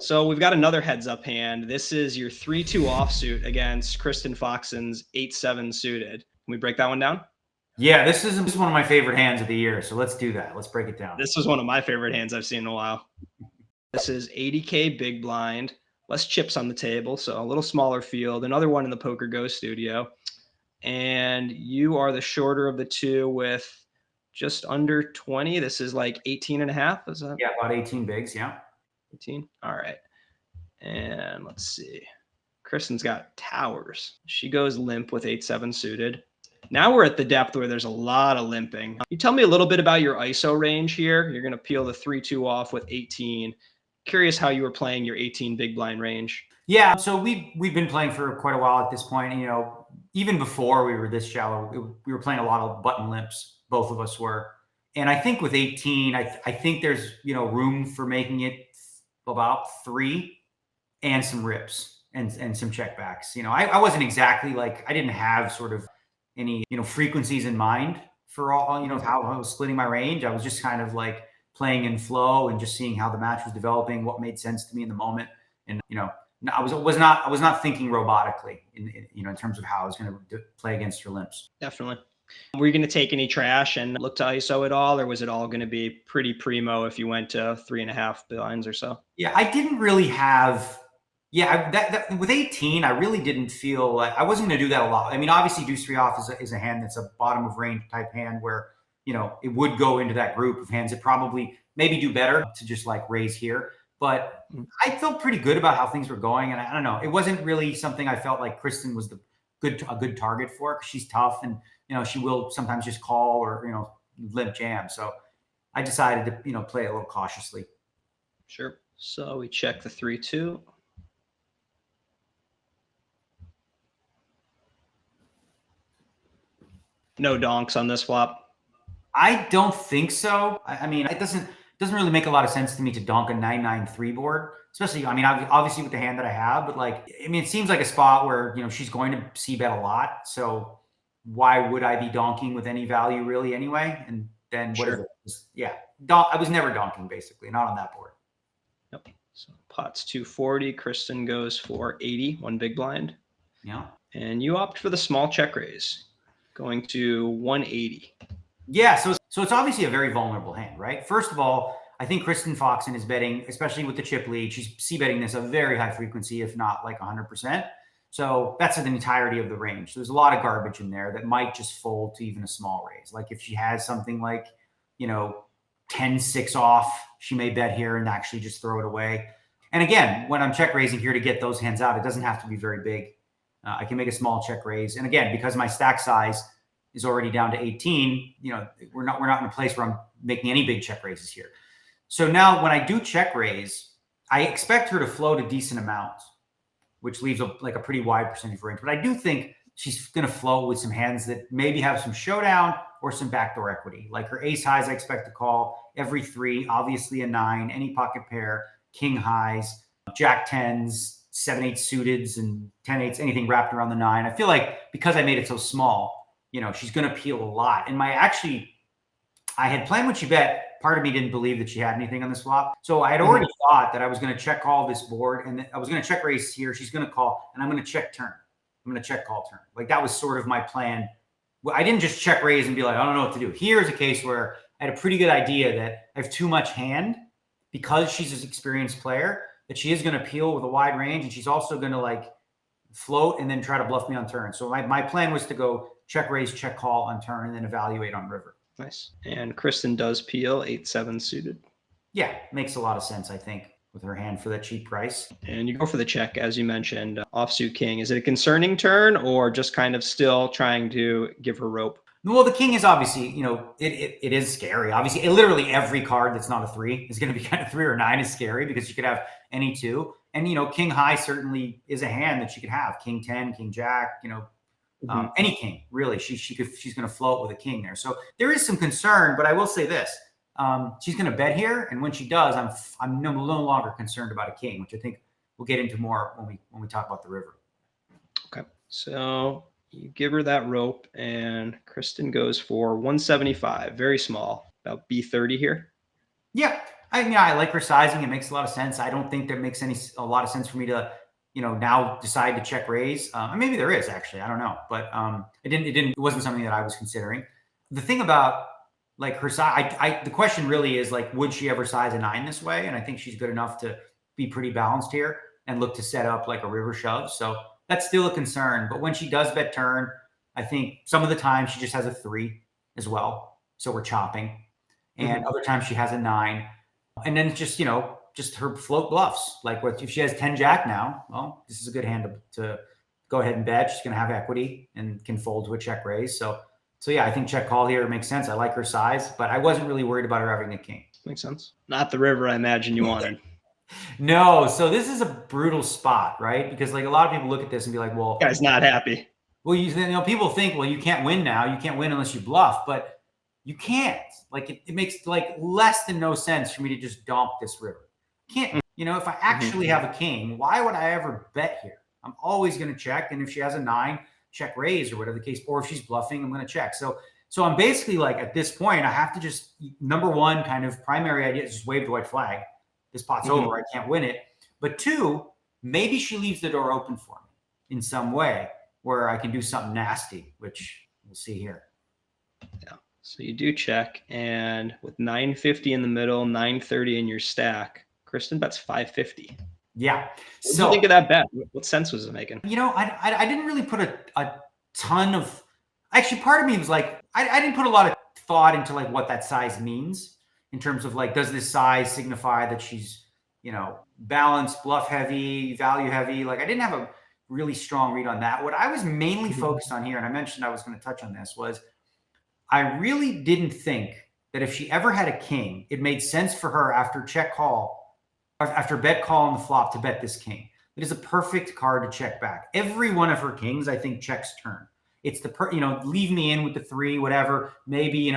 So we've got another heads up hand. This is your 3-2 offsuit against Kristen Foxen's 8-7 suited. Can we break that one down? Yeah, this is one of my favorite hands of the year. So let's do that. Let's break it down. This was one of my favorite hands I've seen in a while. This is 80K big blind, less chips on the table, so a little smaller field. Another one in the PokerGO studio. And you are the shorter of the two with just under 20. This is like 18 and a half. Is that? Yeah, about 18 bigs. Yeah. 18. All right. And let's see. Kristen's got towers. She goes limp with 8-7 suited. Now we're at the depth where there's a lot of limping. You tell me a little bit about your ISO range here. You're going to peel the 3-2 off with 18. Curious how you were playing your 18 big blind range. Yeah, so we've been playing for quite a while at this point. You know, even before we were this shallow, we were playing a lot of button limps. Both of us were. And I think with 18, I think there's, room for making it about 3 and some rips and some checkbacks. I wasn't exactly I didn't have sort of any, frequencies in mind for all, how I was splitting my range. I was just kind of playing in flow and just seeing how the match was developing, what made sense to me in the moment. And, I was not thinking robotically in terms of how I was going to play against your limps. Definitely. Were you going to take any trash and look to ISO at all, or was it all going to be pretty primo if you went to 3.5 blinds or so? Yeah, I didn't really have. Yeah, that with 18, I really didn't feel like I wasn't going to do that a lot. I mean, obviously, deuce 3 off is a hand that's a bottom of range type hand where it would go into that group of hands that probably maybe do better to just raise here. But I felt pretty good about how things were going, and I don't know, it wasn't really something I felt like Kristen was a good target for, because she's tough and she will sometimes just call or limp jam. So I decided to play a little cautiously. Sure. So we check the 3-2. No donks on this flop. I don't think so. I mean, it doesn't really make a lot of sense to me to donk a 9-9-3 board, especially, I mean, obviously with the hand that I have, but it seems like a spot where, she's going to c-bet a lot. So why would I be donking with any value really anyway? And then what is it? Yeah. I was never donking, basically, not on that board. Yep. So pot's 240. Kristen goes for 80, one big blind. Yeah. And you opt for the small check raise, going to 180. Yeah, so it's obviously a very vulnerable hand, right? First of all, I think Kristen Foxen is betting, especially with the chip lead, she's c-betting this a very high frequency, if not 100%. So that's the entirety of the range. So there's a lot of garbage in there that might just fold to even a small raise. Like if she has something 10-6 off, she may bet here and actually just throw it away. And again, when I'm check raising here to get those hands out, it doesn't have to be very big. I can make a small check raise. And again, because my stack size is already down to 18, we're not in a place where I'm making any big check raises here. So now when I do check raise, I expect her to float a decent amount, which leaves a pretty wide percentage range. But I do think she's going to float with some hands that maybe have some showdown or some backdoor equity. Like her ace highs, I expect to call every 3, obviously a 9, any pocket pair, king highs, jack 10s, 7-8 suiteds, and 10-8s, anything wrapped around the 9. I feel like because I made it so small, she's going to peel a lot. And I had planned when she bet, part of me didn't believe that she had anything on this flop. So I had already thought that I was going to check call this board, and I was going to check raise here. She's going to call, and I'm going to check turn. I'm going to check call turn. That was sort of my plan. I didn't just check raise and be like, I don't know what to do. Here's a case where I had a pretty good idea that I have too much hand because she's an experienced player, that she is going to peel with a wide range, and she's also going to float and then try to bluff me on turn. So my plan was to go check raise, check call on turn, and then evaluate on river. Nice. And Kristen does peel 8-7 suited. Yeah, makes a lot of sense, I think, with her hand for that cheap price. And you go for the check, as you mentioned, offsuit king. Is it a concerning turn or just kind of still trying to give her rope? Well, the king is obviously, it is scary. Obviously, literally every card that's not a 3 is going to be kind of 3 or 9 is scary because you could have any 2. And, king high certainly is a hand that she could have. King 10, king jack, any king, really. She's going to float with a king there. So there is some concern, but I will say this. She's going to bet here. And when she does, I'm no longer concerned about a king, which I think we'll get into more when we talk about the river. Okay. So you give her that rope, and Kristen goes for 175, very small, about B30 here. Yeah. I like her sizing. It makes a lot of sense. I don't think there makes a lot of sense for me to, now decide to check raise. Maybe there is actually, I don't know, but it wasn't something that I was considering. The thing about like her size, the question really is like, would she ever size a 9 this way? And I think she's good enough to be pretty balanced here and look to set up like a river shove. So that's still a concern. But when she does bet turn, I think some of the time she just has a 3 as well. So we're chopping. And other times she has a 9. And then it's just, just her float bluffs. Like if she has 10 jack now, well, this is a good hand to go ahead and bet. She's going to have equity and can fold to a check raise. So yeah, I think check call here makes sense. I like her size, but I wasn't really worried about her having a king. Makes sense. Not the river I imagine you wanted. No. So this is a brutal spot, right? Because like a lot of people look at this and be like, well, guy's not happy. Well, people think, well, you can't win now. You can't win unless you bluff, but you can't. Like it makes like less than no sense for me to just dump this river. Can't, if I actually have a king, why would I ever bet here? I'm always going to check. And if she has a 9, check raise or whatever the case, or if she's bluffing, I'm going to check. So I'm basically like, at this point, I have to just, number one, kind of primary idea is just wave the white flag. This pot's over. I can't win it. But 2, maybe she leaves the door open for me in some way where I can do something nasty, which we'll see here. Yeah. So you do check, and with 950 in the middle, 930 in your stack, Kristen bets 550. Yeah. What do you think of that bet? What sense was it making? I didn't really put a ton of. Actually, part of me was like, I didn't put a lot of thought into like what that size means in terms of like, does this size signify that she's, balanced, bluff heavy, value heavy? Like, I didn't have a really strong read on that. What I was mainly focused on here, and I mentioned I was going to touch on this, was I really didn't think that if she ever had a king, it made sense for her after check call, after bet call on the flop to bet this king. It is a perfect card to check back. Every one of her kings, I think, checks turn. It's the, leave me in with the 3, whatever, maybe,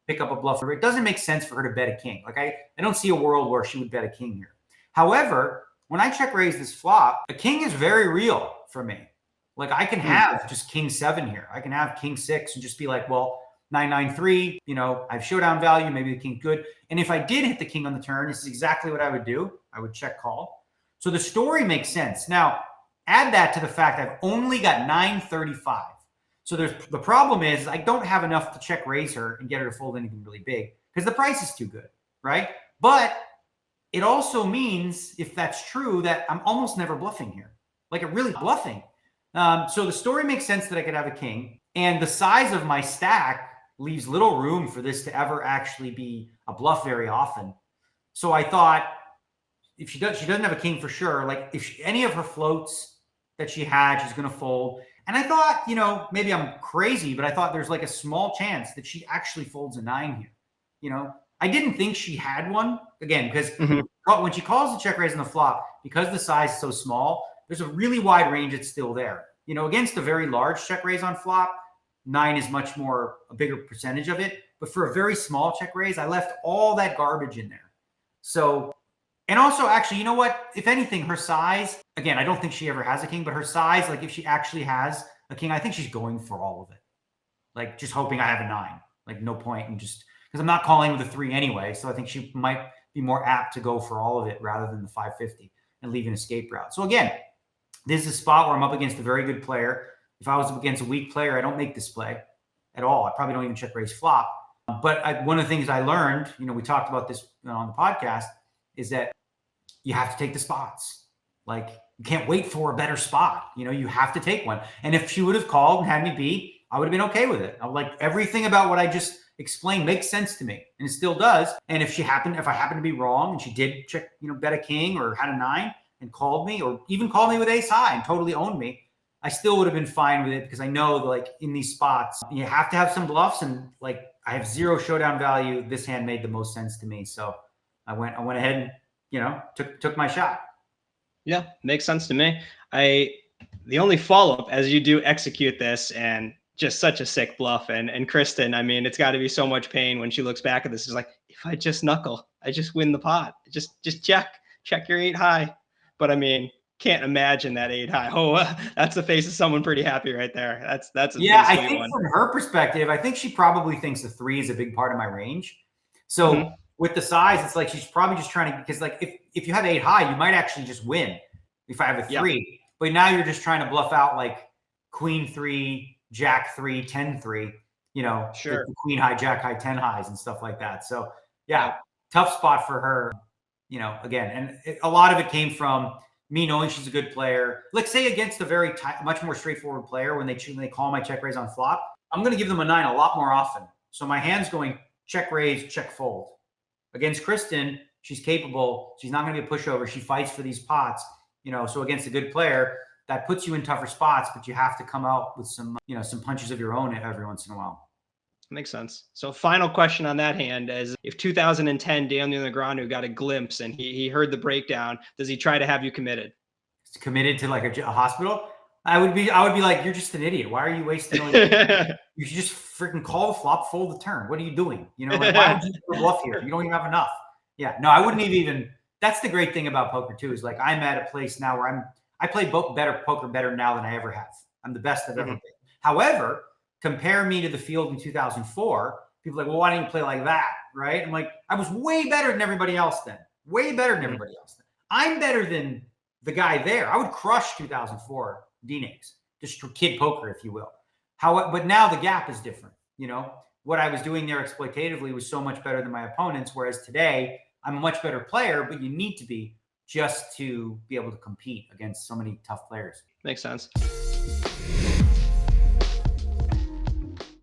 pick up a bluff. It doesn't make sense for her to bet a king. Like I don't see a world where she would bet a king here. However, when I check raise this flop, a king is very real for me. Like I can have just king 7 here. I can have king 6 and just be like, well, 993, I have showdown value, maybe the king's good. And if I did hit the king on the turn, this is exactly what I would do. I would check call. So the story makes sense. Now, add that to the fact I've only got 935. So the problem is I don't have enough to check raise her and get her to fold anything really big because the price is too good, right? But it also means, if that's true, that I'm almost never bluffing here. Like it really bluffing. So the story makes sense that I could have a king, and the size of my stack leaves little room for this to ever actually be a bluff very often. So I thought if she doesn't have a king for sure. Like if any of her floats that she had, she's going to fold. And I thought, maybe I'm crazy, but I thought there's like a small chance that she actually folds a 9 here. I didn't think she had one again, because when she calls the check raise on the flop, because the size is so small, there's a really wide range that's still there. Against a very large check raise on flop, 9 is much more a bigger percentage of it. But for a very small check raise, I left all that garbage in there. So, and also actually, you know what? If anything, her size, again, I don't think she ever has a king, but her size, like if she actually has a king, I think she's going for all of it. Like just hoping I have a 9, like no point. And just because I'm not calling with a 3 anyway. So I think she might be more apt to go for all of it rather than the 550 and leave an escape route. So again, this is a spot where I'm up against a very good player. If I was up against a weak player, I don't make this play at all. I probably don't even check raise flop. But one of the things I learned, we talked about this on the podcast, is that you have to take the spots. Like you can't wait for a better spot. You have to take one. And if she would have called and had me beat, I would have been okay with it. I would like everything about what I just explained makes sense to me, and it still does. And if I happened to be wrong and she did check, bet a king or had a 9 and called me, or even called me with ace high and totally owned me, I still would have been fine with it, because I know like in these spots, you have to have some bluffs, and like I have 0 showdown value. This hand made the most sense to me. So I went ahead and, took my shot. Yeah, makes sense to me. The only follow-up, as you do execute this, and just such a sick bluff, and Kristen, I mean, it's got to be so much pain when she looks back at this. It's like, if I just knuckle, I just win the pot. Just check your 8 high. But I mean, can't imagine that 8 high. Oh, that's the face of someone pretty happy right there. That's a I think one. From her perspective, I think she probably thinks the 3 is a big part of my range. So with the size, it's like she's probably just trying to, because like if you have 8 high, you might actually just win if I have a 3. Yep. But now you're just trying to bluff out like queen 3, jack 3, 10 3, you know, sure. the queen high, jack high, 10 highs and stuff like that. So yeah, tough spot for her, you know, again. And a lot of it came from me knowing she's a good player. Like say against a very much more straightforward player, when they call my check raise on flop, I'm going to give them a 9 a lot more often. So my hand's going check raise, check fold. Against Kristen, she's capable. She's not going to be a pushover. She fights for these pots, you know. So against a good player, that puts you in tougher spots, but you have to come out with some, you know, some punches of your own every once in a while. Makes sense. So final question on that hand is, if 2010 Daniel Negreanu got a glimpse and he heard the breakdown, does he try to have you committed? Committed to like a hospital? I would be like, you're just an idiot. Why are you wasting all your time? You should just freaking call the flop, fold the turn. What are you doing? You know, like, why would you bluff here? You don't even have enough. Yeah, no, I wouldn't even. That's the great thing about poker too, is like I'm at a place now where I play poker better now than I ever have. I'm the best I've ever been. However, compare me to the field in 2004. People are like, well, why didn't you play like that? Right? I'm like, I was way better than everybody else then. Way better than everybody else then. I'm better than the guy there. I would crush 2004 D-Names, just kid poker, if you will. But now the gap is different. You know, what I was doing there exploitatively was so much better than my opponents, whereas today I'm a much better player, but you need to be just to be able to compete against so many tough players. Makes sense.